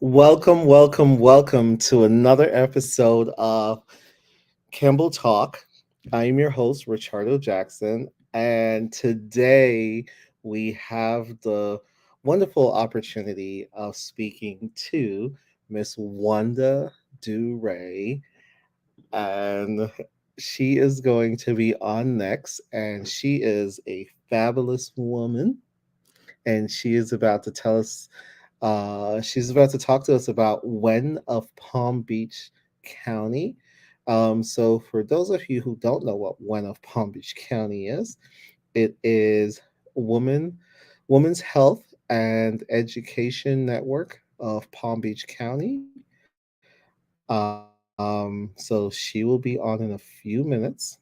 Welcome, welcome, welcome to another episode of Campbell Talk. I am your host, Richardo Jackson, and today we have the wonderful opportunity of speaking to Miss Wanda Dhoray, and she is going to be on next, and she is a fabulous woman, and she is about to tell us she's about to talk to us about Wen of Palm Beach County. So, for those of you who don't know what Wen of Palm Beach County is, it is Woman, Women's Health and Education Network of Palm Beach County. So, she will be on in a few minutes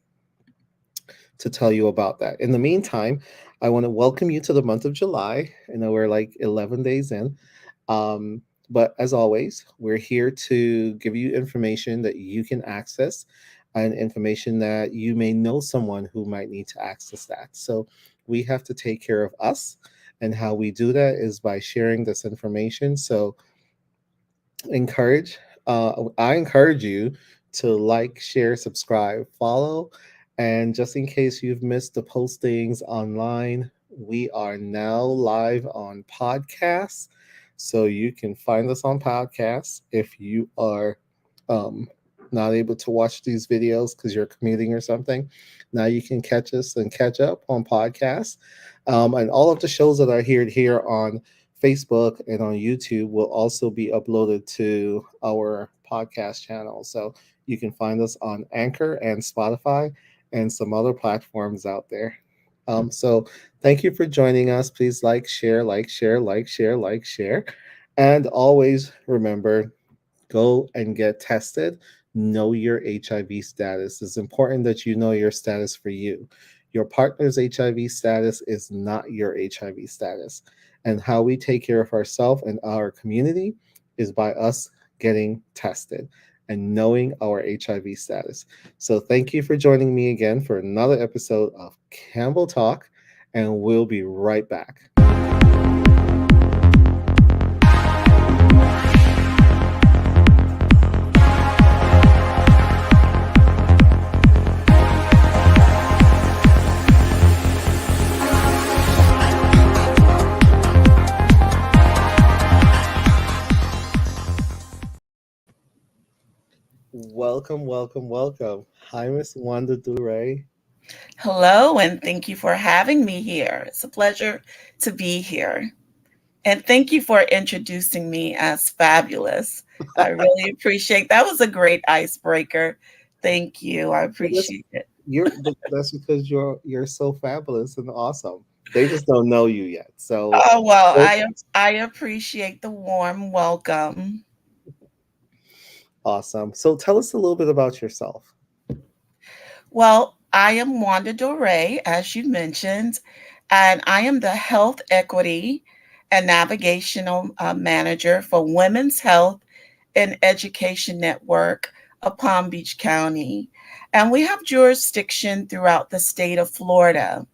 to tell you about that. In the meantime, I want to welcome you to the month of July. I know we're like 11 days in. But as always, we're here to give you information that you can access and information that you may know someone who might need to access that. So we have to take care of us. And how we do that is by sharing this information. So encourage I encourage you to like, share, subscribe, follow, and just in case you've missed the postings online, we are now live on podcasts, so you can find us on podcasts if you are um, not able to watch these videos because you're commuting or something. Now you can catch us and catch up on podcasts, and all of the shows that are here on Facebook and on YouTube will also be uploaded to our podcast channel. So you can find us on Anchor and Spotify and some other platforms out there. So thank you for joining us. Please like, share, like, share, like, share, like, share. And always remember, go and get tested. Know your HIV status. It's important that you know your status for you. Your partner's HIV status is not your HIV status. And how we take care of ourselves and our community is by us getting tested and knowing our HIV status. So, thank you for joining me again for another episode of Campbell Talk, and we'll be right back. Welcome, welcome, welcome. Hi, Miss Wanda Dhoray. Hello, and thank you for having me here. It's a pleasure to be here. And thank you for introducing me as fabulous. I really appreciate that. Was a great icebreaker. Thank you. I Well, appreciate it. that's because you're so fabulous and awesome. They just don't know you yet. So, Oh well, so I appreciate the warm welcome. awesome. So tell us a little bit about yourself. Well, I am Wanda Dhoray, as you mentioned, and I am the Health Equity and Navigational Manager for Women's Health and Education Network of Palm Beach County. And we have jurisdiction throughout the state of Florida.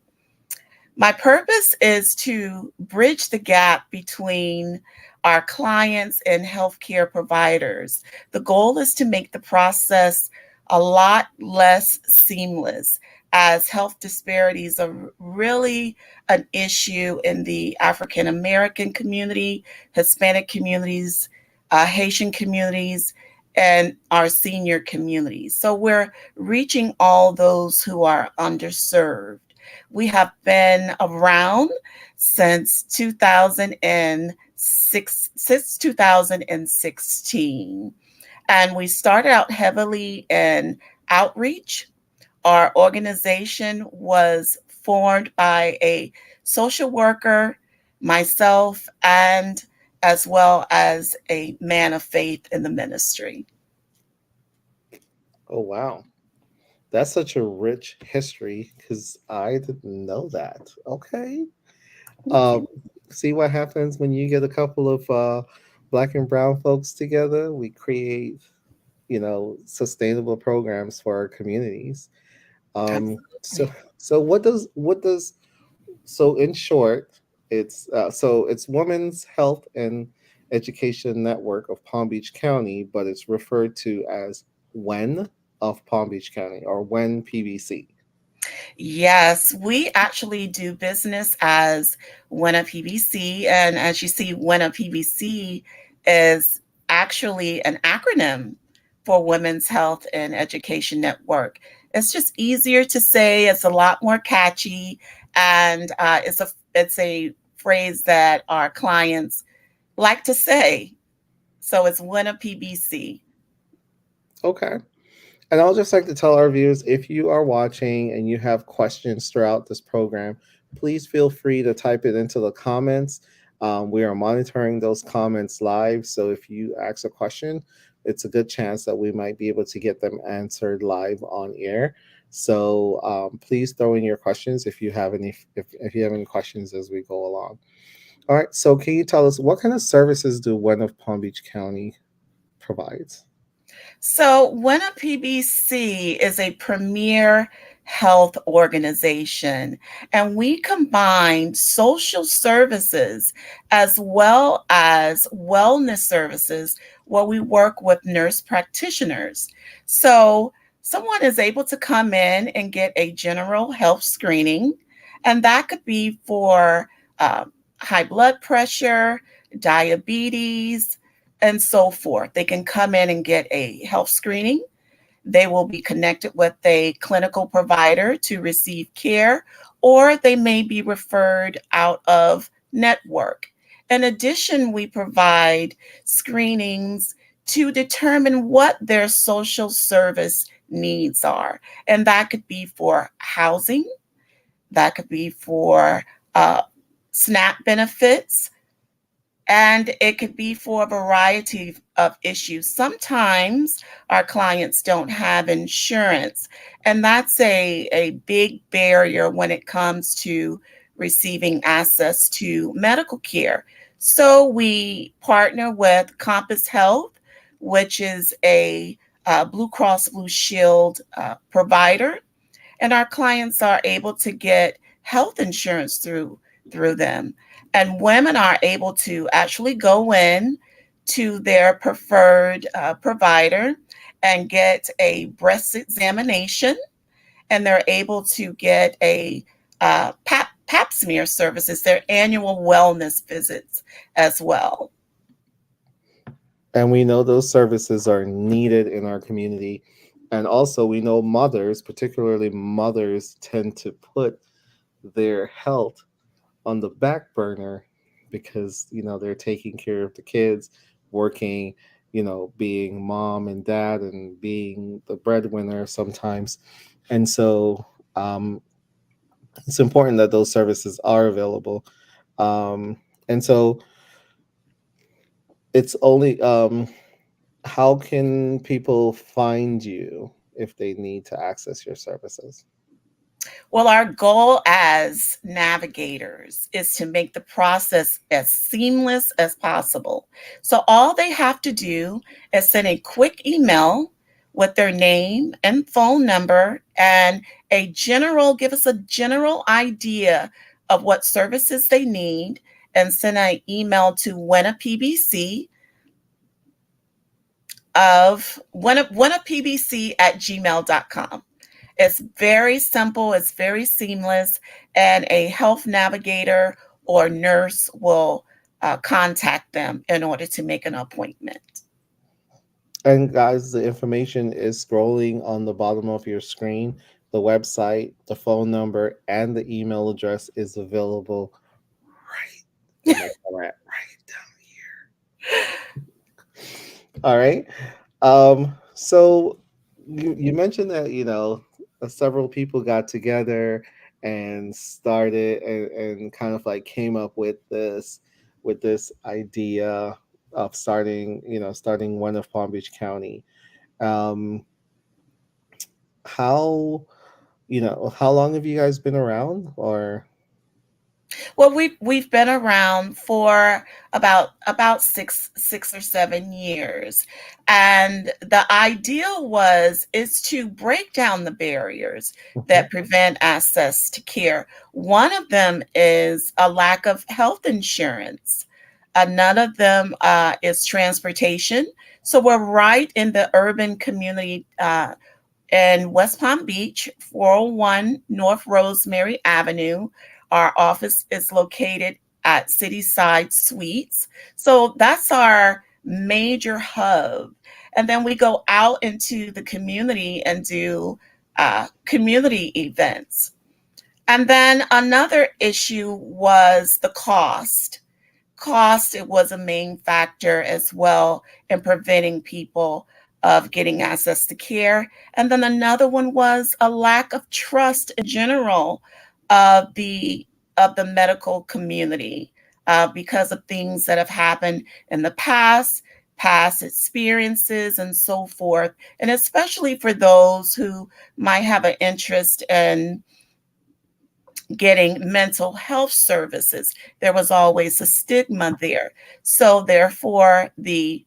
My purpose is to bridge the gap between our clients and healthcare providers. The goal is to make the process a lot less seamless, as health disparities are really an issue in the African American community, Hispanic communities, Haitian communities, and our senior communities. So we're reaching all those who are underserved. We have been around since 2016. And we started out heavily in outreach. Our organization was formed by a social worker, myself, and as well as a man of faith in the ministry. Oh wow. That's such a rich history because I didn't know that. Okay. Thank Um, you. See what happens when you get a couple of black and brown folks together. We create, sustainable programs for our communities. So, Absolutely. so in short, it's women's health and Education Network of Palm Beach County, but it's referred to as WEN of Palm Beach County, or WEN PBC. Yes, we actually do business as Winna PBC. And as you see, Winna PBC is actually an acronym for Women's Health and Education Network. It's just easier to say. It's a lot more catchy, and it's a phrase that our clients like to say. So it's Winna PBC. Okay. And I'll just like to tell our viewers, if you are watching and you have questions throughout this program, please feel free to type it into the comments. We are monitoring those comments live. So if you ask a question, it's a good chance that we might be able to get them answered live on air. So please throw in your questions if you have any, if you have any questions as we go along. All right. So can you tell us what kind of services do one of Palm Beach County provides? So, Winna PBC is a premier health organization, and we combine social services as well as wellness services where we work with nurse practitioners. So, someone is able to come in and get a general health screening, and that could be for high blood pressure, diabetes, and so forth. They can come in and get a health screening. They will be connected with a clinical provider to receive care, or they may be referred out of network. In addition, we provide screenings to determine what their social service needs are. And that could be for housing, that could be for uh, SNAP benefits, and it could be for a variety of issues. Sometimes our clients don't have insurance, and that's a big barrier when it comes to receiving access to medical care. So we partner with Compass Health, which is a Blue Cross Blue Shield provider, and our clients are able to get health insurance through them. And women are able to actually go in to their preferred provider and get a breast examination, and they're able to get a pap smear services, their annual wellness visits as well. And we know those services are needed in our community. And also, we know mothers, particularly mothers, tend to put their health on the back burner because, they're taking care of the kids, working, being mom and dad and being the breadwinner sometimes. And so it's important that those services are available. Um, and so it's only how can people find you if they need to access your services? Well, our goal as navigators is to make the process as seamless as possible. So, all they have to do is send a quick email with their name and phone number and give us a general idea of what services they need, and send an email to WinnaPBC of WinnaPBC at gmail.com. It's very simple, it's very seamless, and a health navigator or nurse will contact them in order to make an appointment. And guys, the information is scrolling on the bottom of your screen. The website, the phone number, and the email address is available right. Am I correct? Right down here. All right. So you mentioned that several people got together and started and kind of like came up with this idea of starting one of Palm Beach County. Um, how long have you guys been around? Or Well, we've been around for about six or 7 years, and the ideal was is to break down the barriers Mhm. that prevent access to care. One of them is a lack of health insurance. None of them is transportation. So we're right in the urban community in West Palm Beach, 401 North Rosemary Avenue. Our office is located at Cityside Suites. So that's our major hub. And then we go out into the community and do community events. And then another issue was the cost. Cost, it was a main factor as well in preventing people of getting access to care. And then another one was a lack of trust in general of the medical community because of things that have happened in the past experiences and so forth, and especially for those who might have an interest in getting mental health services. There was always a stigma there. So, therefore, the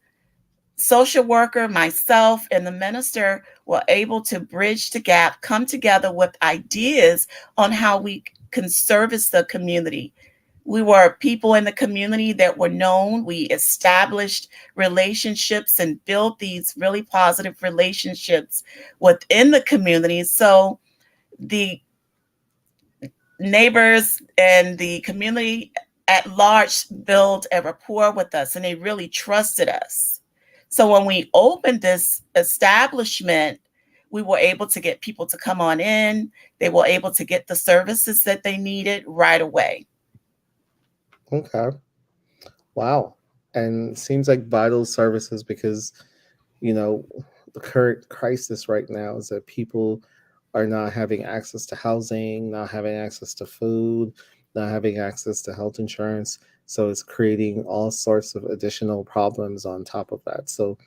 social worker, myself, and the minister were able to bridge the gap, come together with ideas on how we can service the community. We were people in the community that were known. We established relationships and built these really positive relationships within the community. So, the neighbors and the community at large built a rapport with us and they really trusted us. So when we opened this establishment, we were able to get people to come on in. They were able to get the services that they needed right away. Okay. Wow. And seems like vital services because, you know, the current crisis right now is that people are not having access to housing, not having access to food, not having access to health insurance. So it's creating all sorts of additional problems on top of that. So,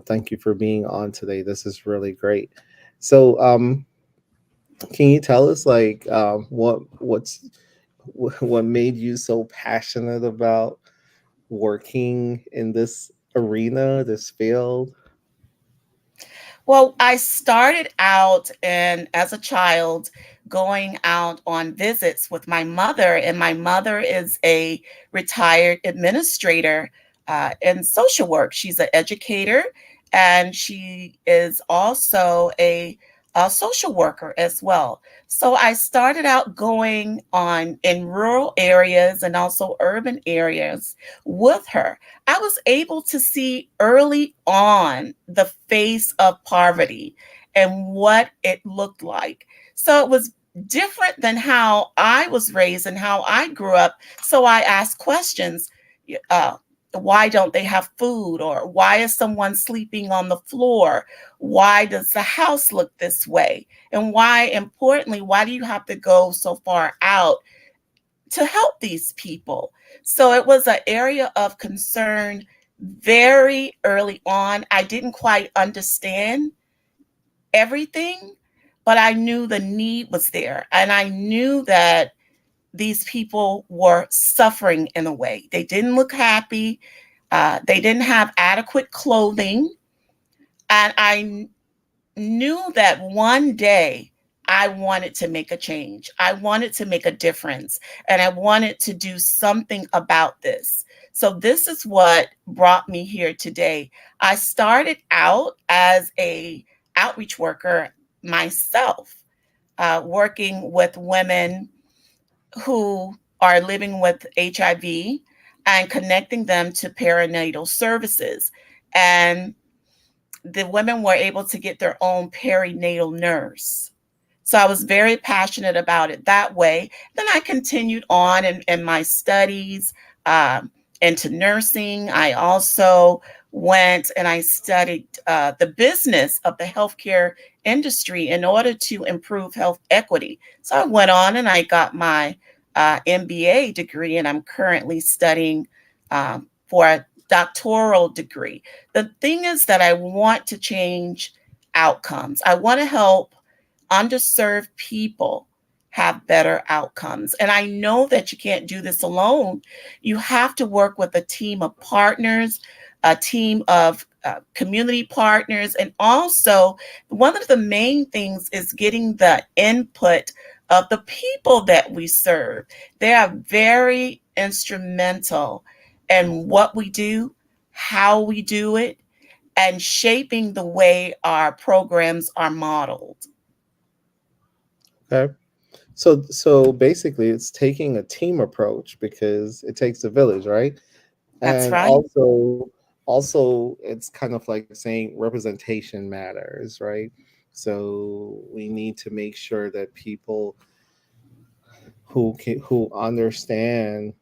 thank you for being on today. This is really great. So, can you tell us like what made you so passionate about working in this arena, this field? Well, I started out and as a child going out on visits with my mother, and my mother is a retired administrator in social work. She's an educator, and she is also a social worker as well. So I started out going on in rural areas and also urban areas with her. I was able to see early on the face of poverty and what it looked like. So it was different than how I was raised and how I grew up. So I asked questions. Uh, why don't they have food? Or why is someone sleeping on the floor? Why does the house look this way? And why, importantly, why do you have to go so far out to help these people? So it was an area of concern very early on. I didn't quite understand everything, but I knew the need was there. And I knew that these people were suffering in a way. They didn't look happy, they didn't have adequate clothing. And I knew that one day I wanted to make a change. I wanted to make a difference and I wanted to do something about this. So this is what brought me here today. I started out as a outreach worker myself, working with women who are living with HIV and connecting them to perinatal services. And the women were able to get their own perinatal nurse. So I was very passionate about it that way. Then I continued on in my studies into nursing. I also went and I studied the business of the healthcare industry in order to improve health equity. So I went on and I got my MBA degree, and I'm currently studying for a doctoral degree. The thing is that I want to change outcomes. I want to help underserved people have better outcomes. And I know that you can't do this alone. You have to work with a team of partners, a team of community partners. And also, one of the main things is getting the input of the people that we serve. They are very instrumental and what we do, how we do it, and shaping the way our programs are modeled. Okay. So basically it's taking a team approach because it takes a village, right? That's And right. also it's kind of like saying representation matters, right? So we need to make sure that people who understand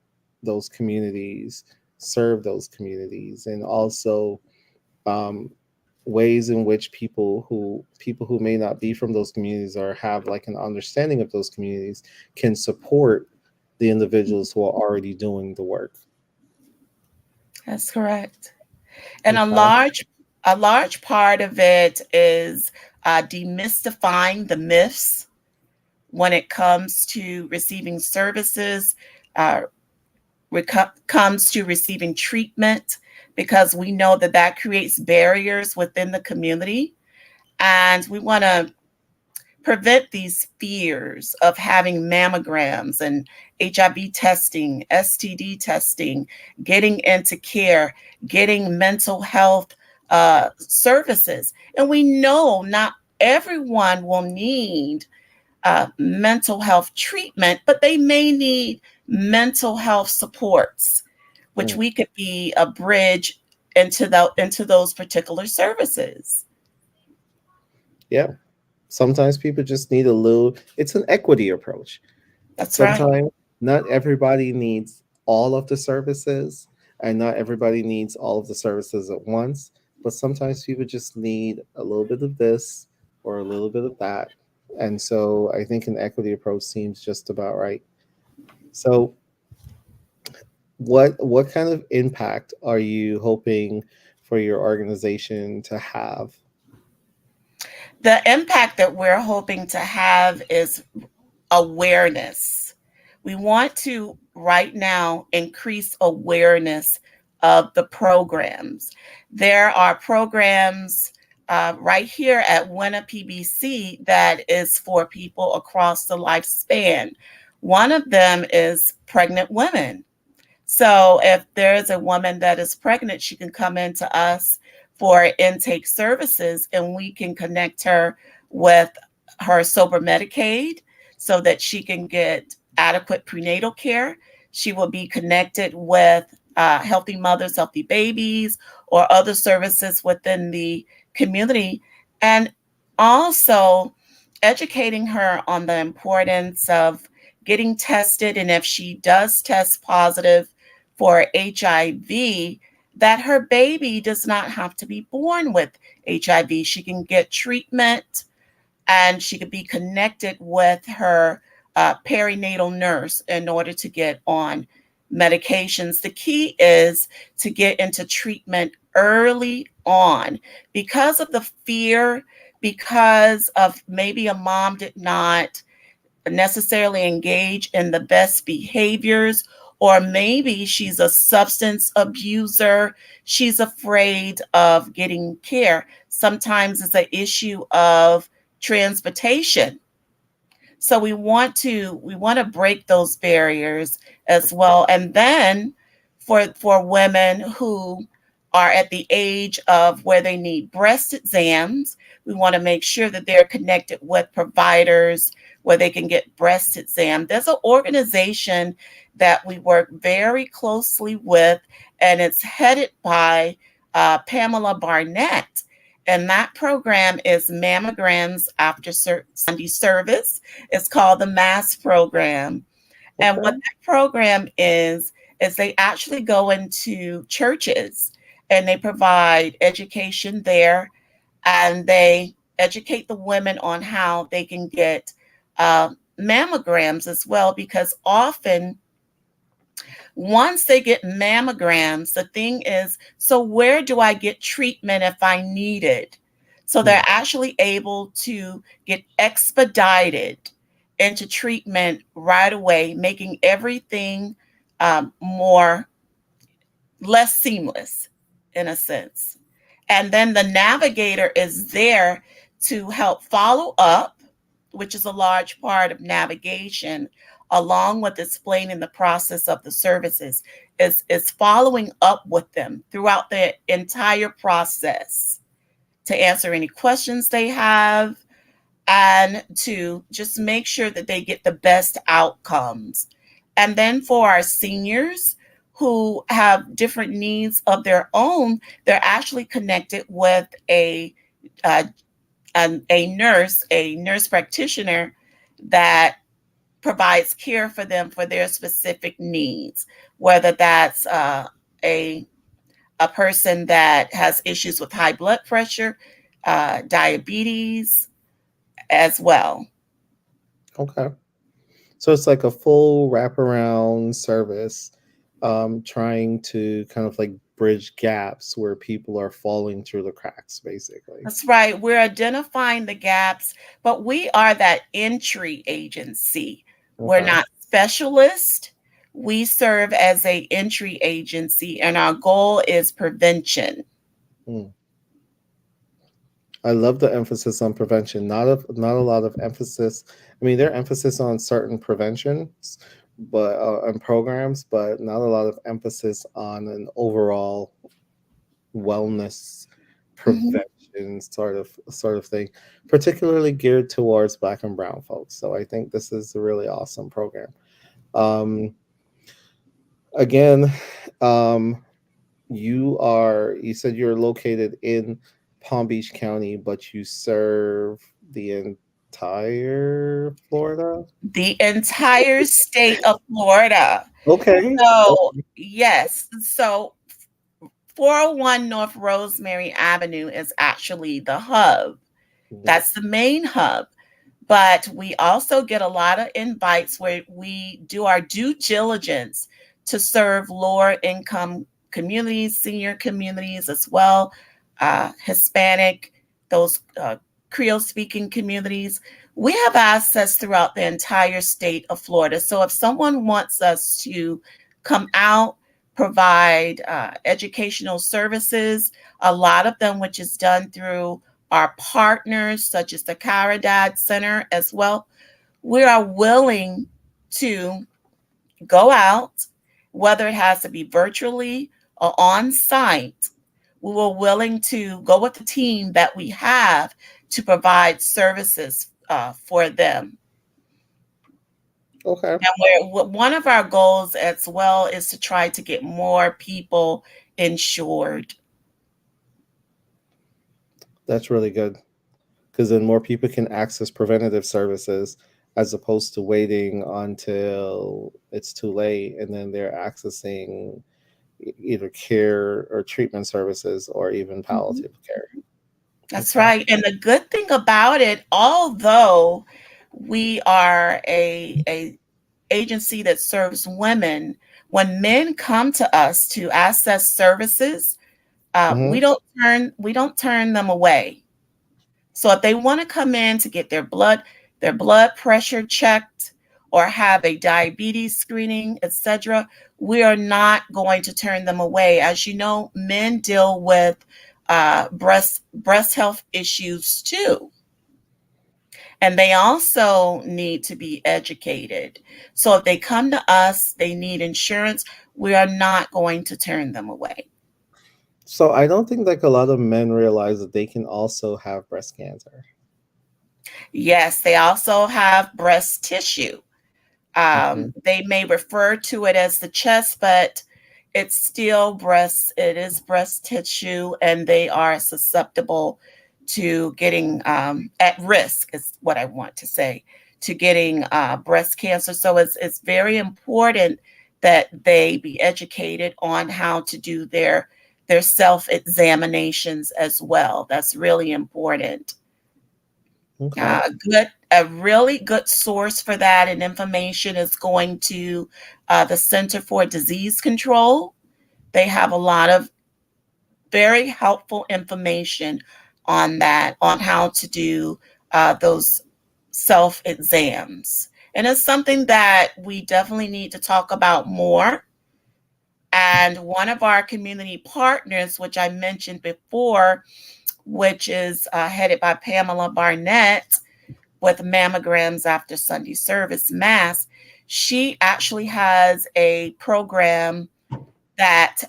those communities serve those communities, and also um, ways in which people who may not be from those communities or have like an understanding of those communities can support the individuals who are already doing the work. That's correct. And Okay. a large part of it is demystifying the myths when it comes to receiving services, uh, comes to receiving treatment, because we know that that creates barriers within the community. And we want to prevent these fears of having mammograms and HIV testing, STD testing, getting into care, getting mental health services. And we know not everyone will need mental health treatment, but they may need mental health supports, which Mm. we could be a bridge into those particular services. Yeah. Sometimes people just need a little, it's an equity approach. That's right. Sometimes not everybody needs all of the services, and not everybody needs all of the services at once, but sometimes people just need a little bit of this or a little bit of that. And so I think an equity approach seems just about right. So what kind of impact are you hoping for your organization to have? The impact that we're hoping to have is awareness. We want to right now increase awareness of the programs. There are programs right here at Winna PBC that is for people across the lifespan. One of them is pregnant women. So if there is a woman that is pregnant, she can come into us for intake services, and we can connect her with her sober Medicaid so that she can get adequate prenatal care. She will be connected with Healthy Mothers, Healthy Babies, or other services within the community. And also educating her on the importance of getting tested. And if she does test positive for HIV, that her baby does not have to be born with HIV. She can get treatment, and she could be connected with her perinatal nurse in order to get on medications. The key is to get into treatment early on because of the fear, because of maybe a mom did not necessarily engage in the best behaviors, or maybe she's a substance abuser. She's afraid of getting care. Sometimes it's an issue of transportation. So we want to break those barriers as well. And then for women who are at the age of where they need breast exams, we want to make sure that they're connected with providers where they can get breast exam. There's an organization that we work very closely with, and it's headed by Pamela Barnett. And that program is mammograms after Sunday service. It's called the MASS program. And what Okay. that program is they actually go into churches and they provide education there, and they educate the women on how they can get mammograms as well, because often once they get mammograms, the thing is, so where do I get treatment if I need it? So Hmm. they're actually able to get expedited into treatment right away, making everything more less seamless in a sense. And then the navigator is there to help follow up, which is a large part of navigation, along with explaining the process of the services, is following up with them throughout the entire process to answer any questions they have and to just make sure that they get the best outcomes. And then for our seniors who have different needs of their own, they're actually connected with uh, a nurse practitioner that provides care for them for their specific needs, whether that's a a person that has issues with high blood pressure, diabetes as well. Okay. So it's like a full wraparound service, trying to kind of like bridge gaps where people are falling through the cracks, basically. That's right. We're identifying the gaps, but we are that entry agency. We're Okay. not specialists. We serve as a entry agency, and our goal is prevention. Hmm. I love the emphasis on prevention. Not a lot of emphasis. I mean, there emphasis on certain preventions, but and programs, but not a lot of emphasis on an overall wellness Mhm. prevention sort of thing, particularly geared towards Black and Brown folks. So I think this is a really awesome program. Um, again, um, you said you're located in Palm Beach County, but you serve the entire Florida. The entire state of Florida. Okay. So, yes. So, 401 North Rosemary Avenue is actually the hub. Okay. That's the main hub. But we also get a lot of invites where we do our due diligence to serve lower income communities, senior communities as well, Hispanic, those Creole speaking communities. We have access throughout the entire state of Florida. So if someone wants us to come out, provide educational services, a lot of them, which is done through our partners, such as the Caridad Center as well, we are willing to go out, whether it has to be virtually or on site. We were willing to go with the team that we have to provide services for them. Okay. And one of our goals as well is to try to get more people insured. That's really good because then more people can access preventative services as opposed to waiting until it's too late and then they're accessing either care or treatment services or even Mhm. palliative care. That's Okay. right. And the good thing about it, although we are a agency that serves women, when men come to us to access services, Hmm. we don't turn them away. So if they want to come in to get their blood pressure checked or have a diabetes screening, etc., we are not going to turn them away. As you know, men deal with breast health issues too, and they also need to be educated. So if they come to us, they need insurance. We are not going to turn them away. So I don't think like a lot of men realize that they can also have breast cancer. Yes, they also have breast tissue. Hmm. They may refer to it as the chest, but it's still breast. It is breast tissue, and they are susceptible to getting at risk, is what I want to say, to getting breast cancer. So it's very important that they be educated on how to do their self examinations as well. That's really important. Okay. A really good source for that and information is going to the Center for Disease Control. They have a lot of very helpful information on that, on how to do those self exams. And it's something that we definitely need to talk about more. And one of our community partners, which I mentioned before, which is headed by Pamela Barnett, with mammograms after Sunday service mass, She actually has a program that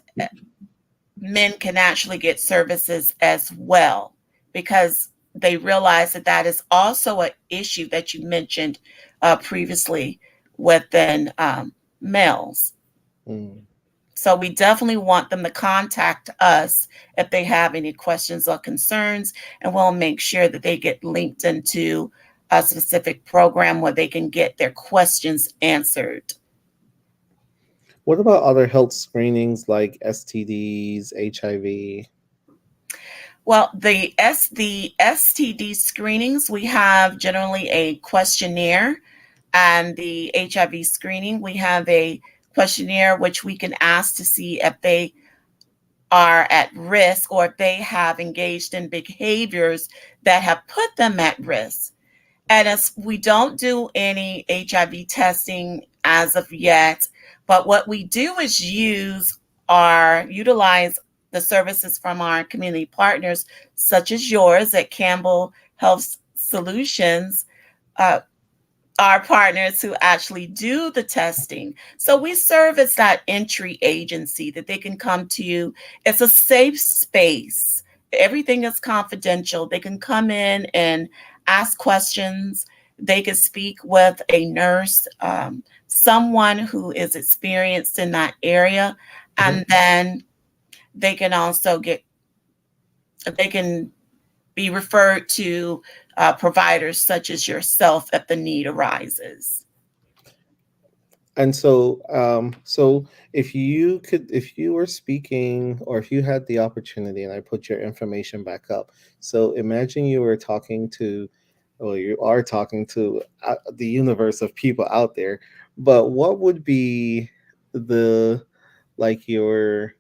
men can actually get services as well, because they realize that that is also an issue that you mentioned previously within males. Mm. So we definitely want them to contact us if they have any questions or concerns, and we'll make sure that they get linked into a specific program where they can get their questions answered. What about other health screenings like STDs, HIV? Well, the STD screenings, we have generally a questionnaire, and the HIV screening, we have a questionnaire which we can ask to see if they are at risk or if they have engaged in behaviors that have put them at risk. And as we don't do any HIV testing as of yet, but what we do is utilize the services from our community partners, such as yours at Campbell Health Solutions, uh, our partners who actually do the testing. So we serve as that entry agency that they can come to you. It's a safe space. Everything is confidential. They can come in and ask questions. They can speak with a nurse, someone who is experienced in that area, Mhm. and then they can also they can be referred to providers such as yourself if the need arises. And so if you were speaking, or if you had the opportunity, and I put your information back up. So imagine you were talking to, or you are talking to the universe of people out there, but what would be the, like, your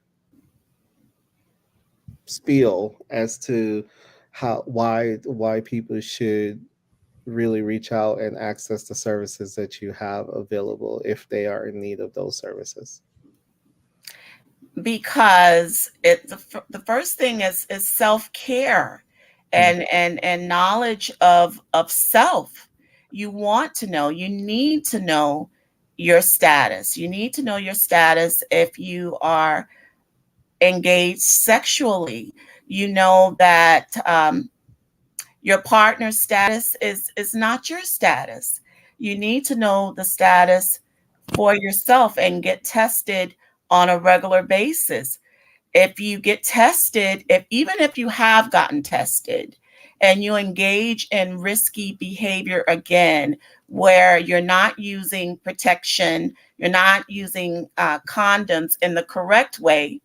spiel as to why people should really reach out and access the services that you have available if they are in need of those services? Because the first thing is self-care Mm. and knowledge of self. You want to know, you need to know your status. You need to know your status if you are engaged sexually. You know that your partner's status is not your status. You need to know the status for yourself and get tested on a regular basis. If you get tested, if even if you have gotten tested and you engage in risky behavior again, where you're not using protection, you're not using condoms in the correct way,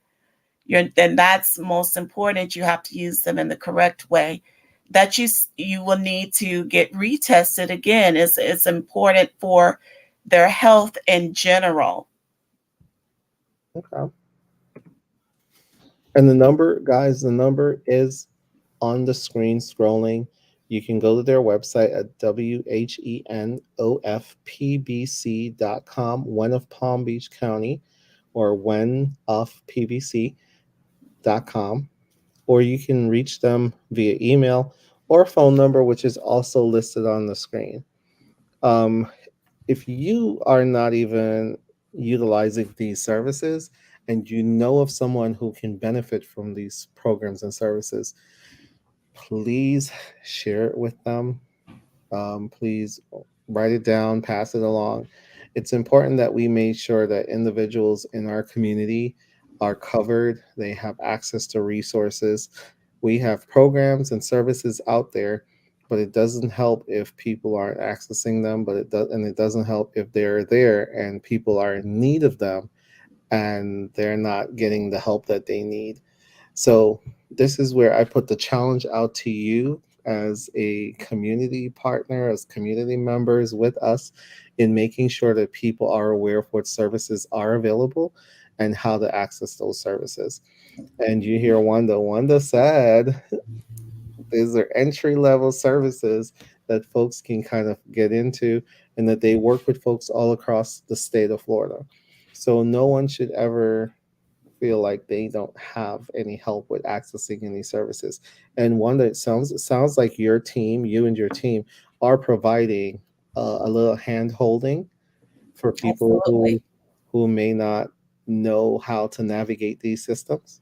then that's most important. You have to use them in the correct way. That you will need to get retested again. It's important for their health in general. Okay. And the number, guys, the number is on the screen scrolling. You can go to their website at whenofpbc.com, Wen of Palm Beach County, or wenofpbc.com, or you can reach them via email or phone number, which is also listed on the screen. Um, if you are not even utilizing these services and you know of someone who can benefit from these programs and services, please share it with them. Please write it down, pass it along. It's important that we make sure that individuals in our community are covered, they have access to resources. We have programs and services out there, but it doesn't help if people aren't accessing them, but it doesn't help if they're there and people are in need of them and they're not getting the help that they need. So this is where I put the challenge out to you as a community partner, as community members with us, in making sure that people are aware of what services are available and how to access those services. And you hear Wanda said these are entry level services that folks can kind of get into, and that they work with folks all across the state of Florida. So no one should ever feel like they don't have any help with accessing any services. And one that sounds like you and your team are providing a little hand holding for people Absolutely. who may not know how to navigate these systems?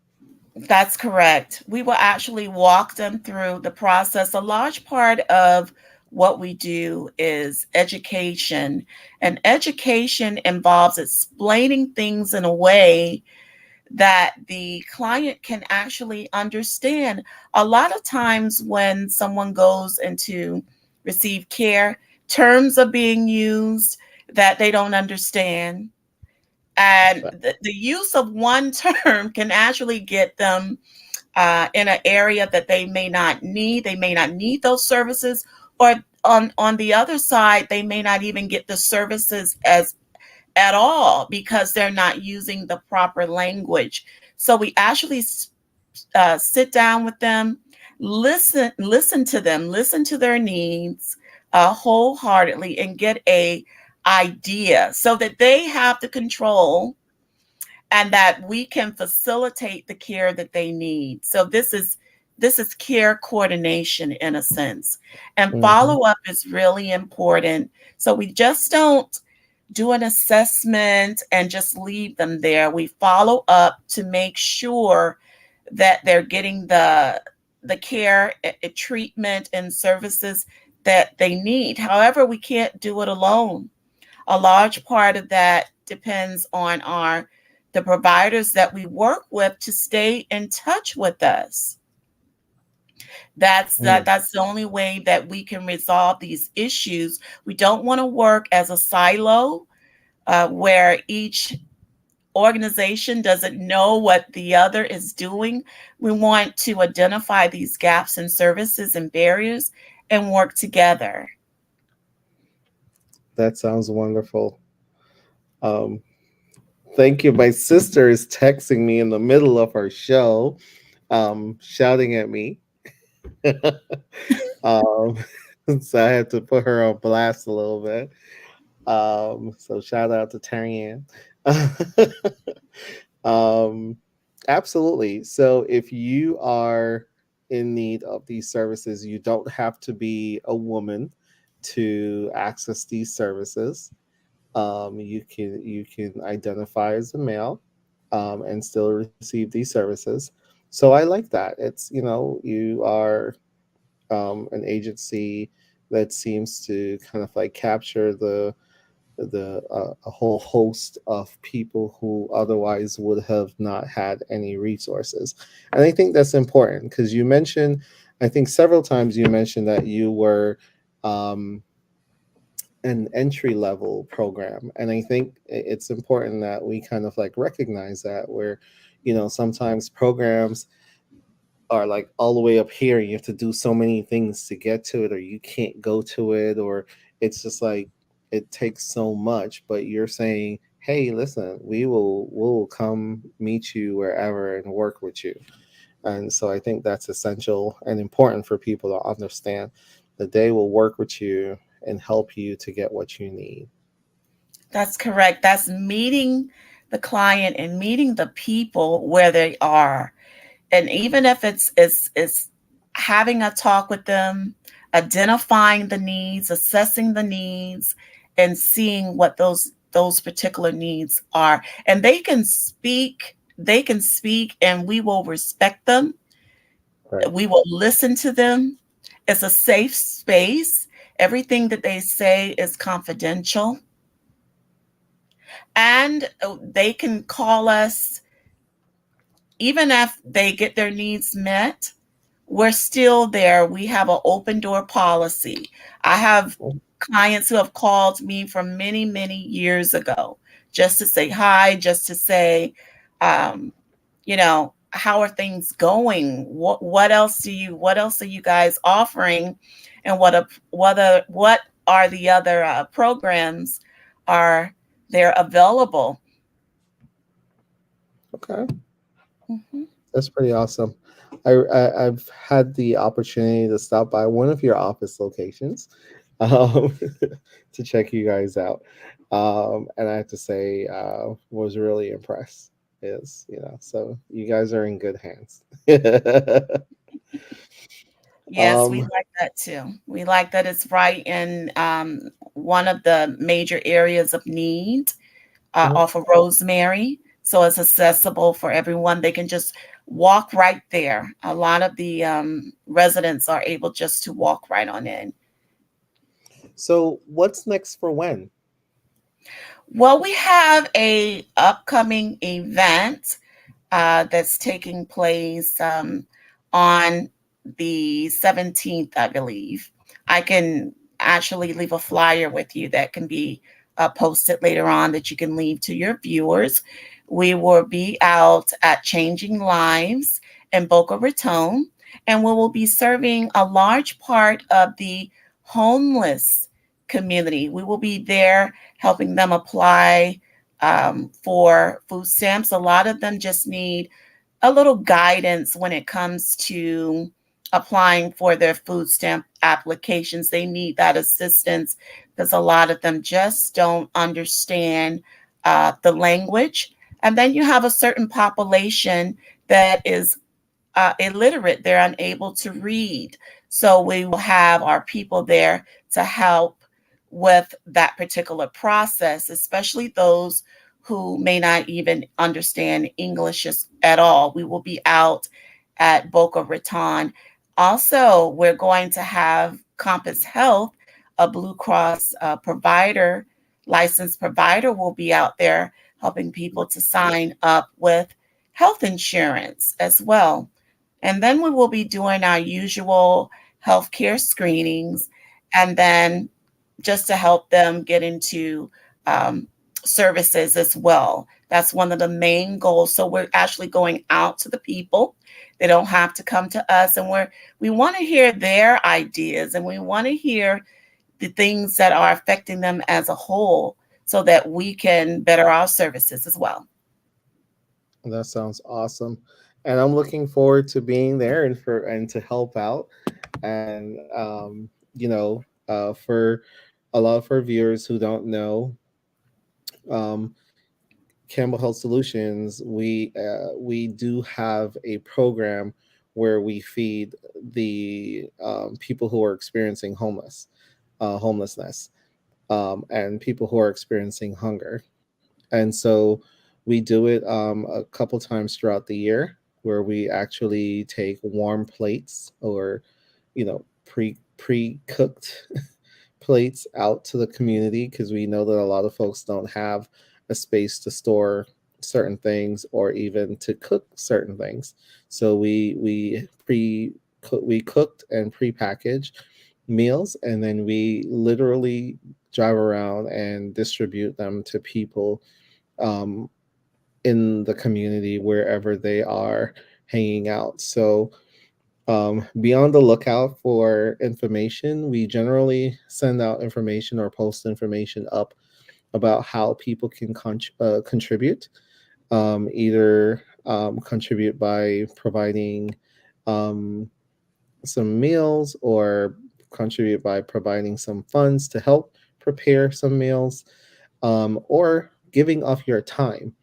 That's correct. We will actually walk them through the process. A large part of what we do is education, and education involves explaining things in a way that the client can actually understand. A lot of times when someone goes into receive care, terms are being used that they don't understand. And Right. the use of one term can actually get them in an area that they may not need. They may not need those services, or on the other side, they may not even get the services as at all because they're not using the proper language. So we actually sit down with them, listen to them, listen to their needs wholeheartedly, and get a idea so that they have the control and that we can facilitate the care that they need. So this is care coordination in a sense. And Hmm. follow up is really important. So we just don't do an assessment and just leave them there. We follow up to make sure that they're getting the care, treatment and services that they need. However, we can't do it alone. A large part of that depends on our the providers that we work with to stay in touch with us. That's the only way that we can resolve these issues. We don't want to work as a silo where each organization doesn't know what the other is doing. We want to identify these gaps in services and barriers and work together. That sounds wonderful. Um, Thank you. My sister is texting me in the middle of our show, shouting at me. um, so I had to put her on blast a little bit. So shout out to Terry Ann. um, Absolutely. So if you are in need of these services, you don't have to be a woman to access these services. You can identify as a male, and still receive these services. So I like that. It's, you are an agency that seems to kind of like capture the a whole host of people who otherwise would have not had any resources. And I think that's important because you mentioned, I think several times you mentioned that you were um, an entry level program, and I think it's important that we kind of like recognize that, where sometimes programs are like all the way up here and you have to do so many things to get to it, or you can't go to it, or it's just like it takes so much. But you're saying, hey, listen, we'll come meet you wherever and work with you. And so I think that's essential and important for people to understand that they will work with you and help you to get what you need. That's correct. That's meeting the client and meeting the people where they are. And even if it's having a talk with them, identifying the needs, assessing the needs, and seeing what those particular needs are. And they can speak and we will respect them. Right. We will listen to them. It's a safe space. Everything that they say is confidential. And they can call us even if they get their needs met. We're still there. We have an open door policy. I have clients who have called me from many, many years ago just to say hi, just to say, um, how are things going? What else are you guys offering? And what are the other programs are there available? Okay. Mhm. That's pretty awesome. I've had the opportunity to stop by one of your office locations, um, to check you guys out, and I have to say, was really impressed. Is, so you guys are in good hands. Yes, we Um, like that too. We like that it's right in one of the major areas of need mhm. off of Rosemary. So it's accessible for everyone. They can just walk right there. A lot of the residents are able just to walk right on in. So what's next for when? Well, we have a upcoming event that's taking place on the 17th, I believe. I can actually leave a flyer with you that can be posted later on that you can leave to your viewers. We will be out at Changing Lives in Boca Raton, and we will be serving a large part of the homeless community. We will be there helping them apply for food stamps. A lot of them just need a little guidance when it comes to applying for their food stamp applications. They need that assistance because a lot of them just don't understand the language. And then you have a certain population that is illiterate, they're unable to read. So we will have our people there to help with that particular process, especially those who may not even understand English at all. We will be out at Boca Raton. Also, we're going to have Compass Health, a Blue Cross provider, licensed provider, will be out there helping people to sign up with health insurance as well. And then we will be doing our usual healthcare screenings, and then just to help them get into um, services as well. That's one of the main goals. So we're actually going out to the people. They don't have to come to us, and we want to hear their ideas, and we want to hear the things that are affecting them as a whole, so that we can better our services as well. That sounds awesome. And I'm looking forward to being there and to help out. And for a lot of our viewers who don't know, um, Campbell Health Solutions, we do have a program where we feed the people who are experiencing homelessness, and people who are experiencing hunger. And so we do it a couple times throughout the year, where we actually take warm plates, or pre cooked plates, out to the community, because we know that a lot of folks don't have a space to store certain things or even to cook certain things. So we cooked and pre-packaged meals, and then we literally drive around and distribute them to people um, in the community wherever they are hanging out. So be on the lookout for information. We generally send out information or post information up about how people can contribute. Either contribute by providing um, some meals, or contribute by providing some funds to help prepare some meals, or giving of your time.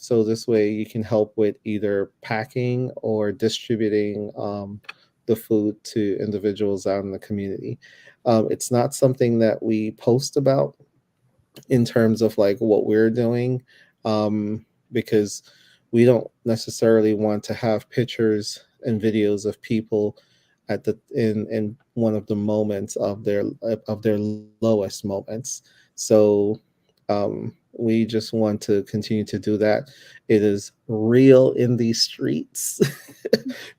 So this way you can help with either packing or distributing the food to individuals out in the community. It's not something that we post about in terms of like what we're doing, um, because we don't necessarily want to have pictures and videos of people at the in one of the moments of their lowest moments. So we just want to continue to do that. It is real in these streets.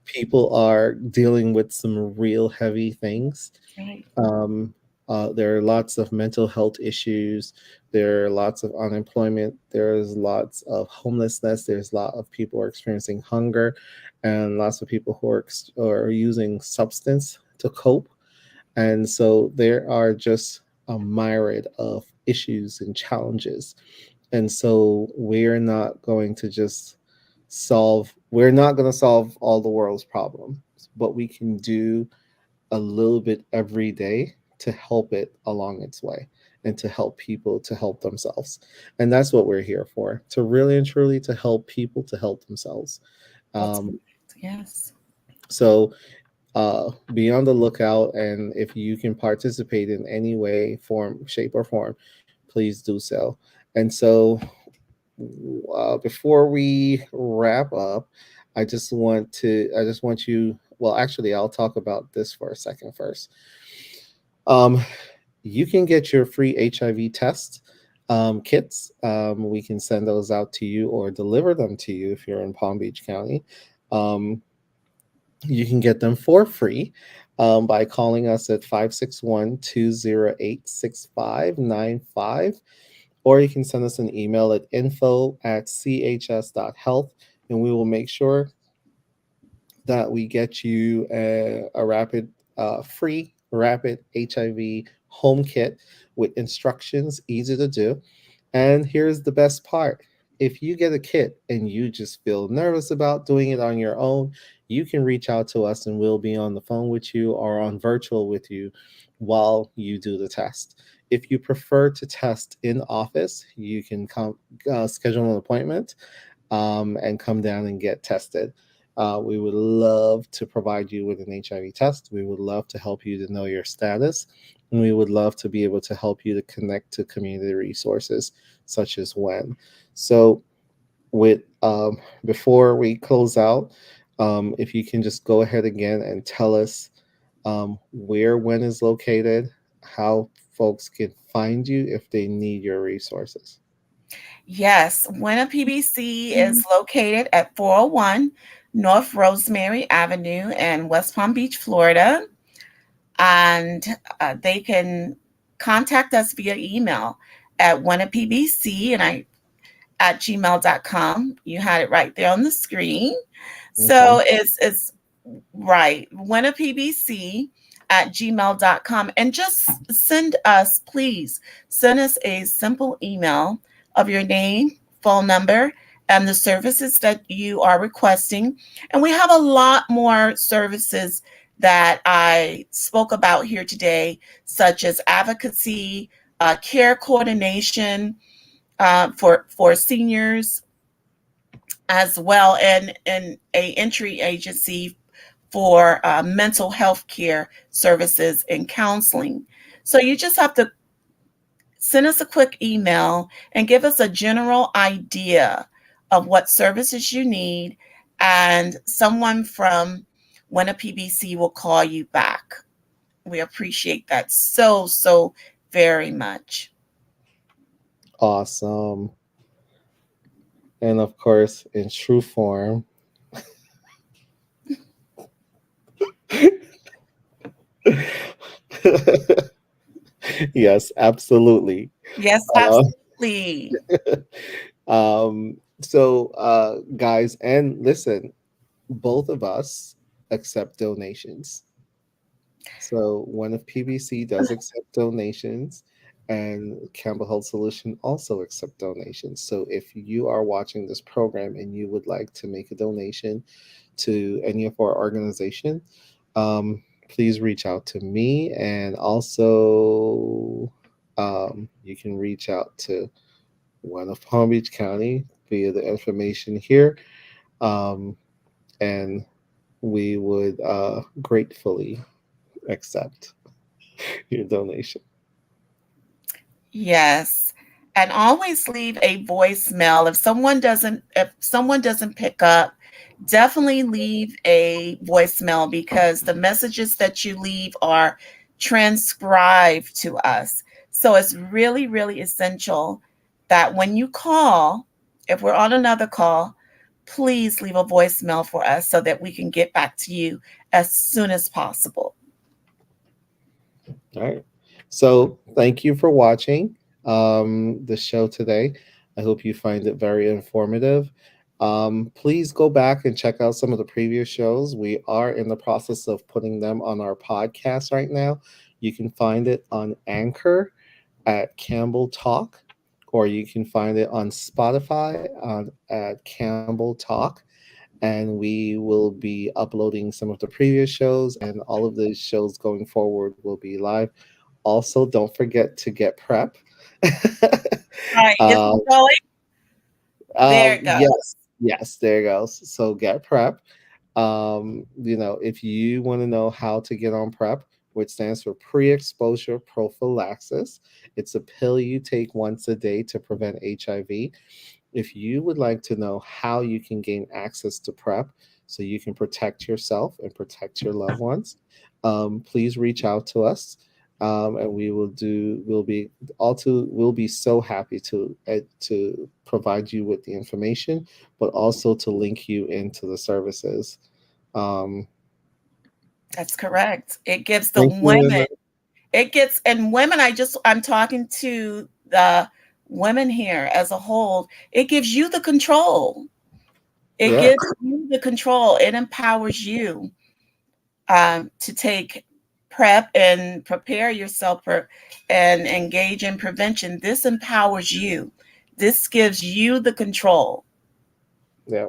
People are dealing with some real heavy things. Right. um, there are lots of mental health issues. There are lots of unemployment. There's lots of homelessness. There's a lot of people who are experiencing hunger, and lots of people who are using substance to cope. And so there are just a myriad of issues and challenges. And so we're not going to solve all the world's problems, but we can do a little bit every day to help it along its way, and to help people to help themselves. And that's what we're here for, to really and truly to help people to help themselves. That's um, correct. Yes. so be on the lookout, and if you can participate in any way, form, shape, or form, please do so. And so, before we wrap up, I just want you. Well, actually, I'll talk about this for a second first. Um, you can get your free HIV test kits. We can send those out to you or deliver them to you if you're in Palm Beach County. Um, you can get them for free by calling us at 561-208-6595, or you can send us an email at info@chs.health, and we will make sure that we get you a free rapid HIV home kit with instructions, easy to do. And here's the best part: if you get a kit and you just feel nervous about doing it on your own, you can reach out to us and we'll be on the phone with you or on virtual with you while you do the test. If you prefer to test in office, you can come schedule an appointment and come down and get tested. We would love to provide you with an HIV test. We would love to help you to know your status. And we would love to be able to help you to connect to community resources such as WEN. So, with before we close out, if you can just go ahead again and tell us where WEN is located, how folks can find you if they need your resources. Yes, Winna PBC is located at 401 North Rosemary Avenue in West Palm Beach, Florida. And they can contact us via email at winnapbc and I at gmail.com. You had it right there on the screen. Okay. So it's right, winnapbc at gmail.com. And just send us, please, send us a simple email of your name, phone number, and the services that you are requesting. And we have a lot more services that I spoke about here today, such as advocacy, care coordination for seniors, as well, and a entry agency for mental health care services and counseling. So you just have to send us a quick email and give us a general idea of what services you need, and someone from Winna PBC will call you back. We appreciate that so very much. Awesome. And of course, in true form, yes, absolutely. Yes, Uh, absolutely. guys, and listen, both of us accept donations. So one of PBC does accept donations, and Campbell Health Solution also accept donations. So if you are watching this program and you would like to make a donation to any of our organization, please reach out to me, and also you can reach out to one of Palm Beach County via the information here, um, and we would gratefully accept your donation. Yes. And always leave a voicemail. If someone doesn't pick up, definitely leave a voicemail, because the messages that you leave are transcribed to us. So it's really essential that when you call, if we're on another call, please leave a voicemail for us so that we can get back to you as soon as possible. All right. So thank you for watching the show today. I hope you find it very informative. Please go back and check out some of the previous shows. We are in the process of putting them on our podcast right now. You can find it on Anchor at Campbell Talk, or you can find it on Spotify at Campbell Talk. And we will be uploading some of the previous shows, and all of the shows going forward will be live. Also, don't forget to get prep. All right, is it um, going? There it goes. yes, yes, there goes. So get prep. If you want to know how to get on PrEP, which stands for pre-exposure prophylaxis, it's a pill you take once a day to prevent HIV. If you would like to know how you can gain access to PrEP so you can protect yourself and protect your loved ones, please reach out to us. And we'll be so happy to provide you with the information, but also to link you into the services. Um, That's correct. It gives the Thank you. women, it gets, and women, I'm talking to the women here as a whole, it gives you the control. It Yeah, gives you the control. It empowers you to take prep and prepare yourself for and engage in prevention. This empowers you. This gives you the control. yeah.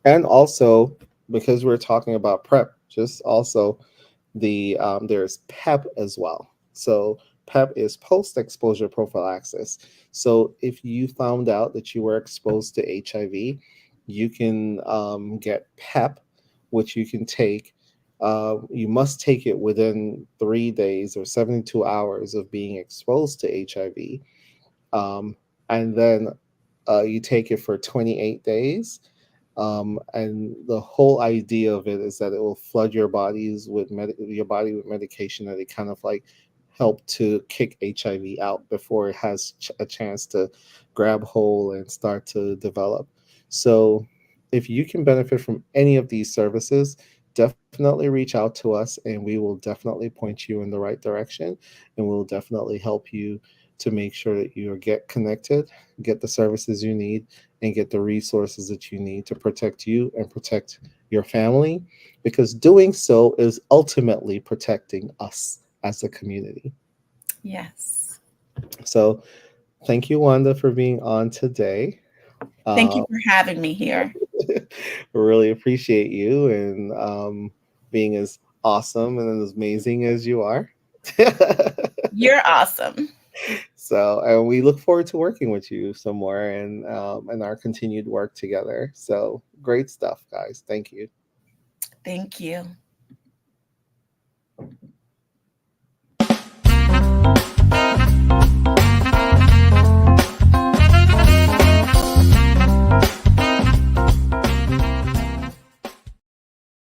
And also, because we're talking about PrEP, just also there's PEP as well. So PEP is post-exposure prophylaxis. So if you found out that you were exposed to HIV, you can get PEP, which you can take. You must take it within 3 days or 72 hours of being exposed to HIV. And then you take it for 28 days. And the whole idea of it is that it will flood your body with medication that it kind of like help to kick HIV out before it has a chance to grab hold and start to develop. So, if you can benefit from any of these services, definitely reach out to us and we will definitely point you in the right direction, and we'll definitely help you to make sure that you get connected, get the services you need, and get the resources that you need to protect you and protect your family, because doing so is ultimately protecting us as a community. Yes. So, thank you, Wanda, for being on today. Thank you Uh, for having me here. really appreciate you and being as awesome and as amazing as you are. You're awesome. So, and we look forward to working with you some more and our continued work together. So, great stuff, guys. Thank you. Thank you.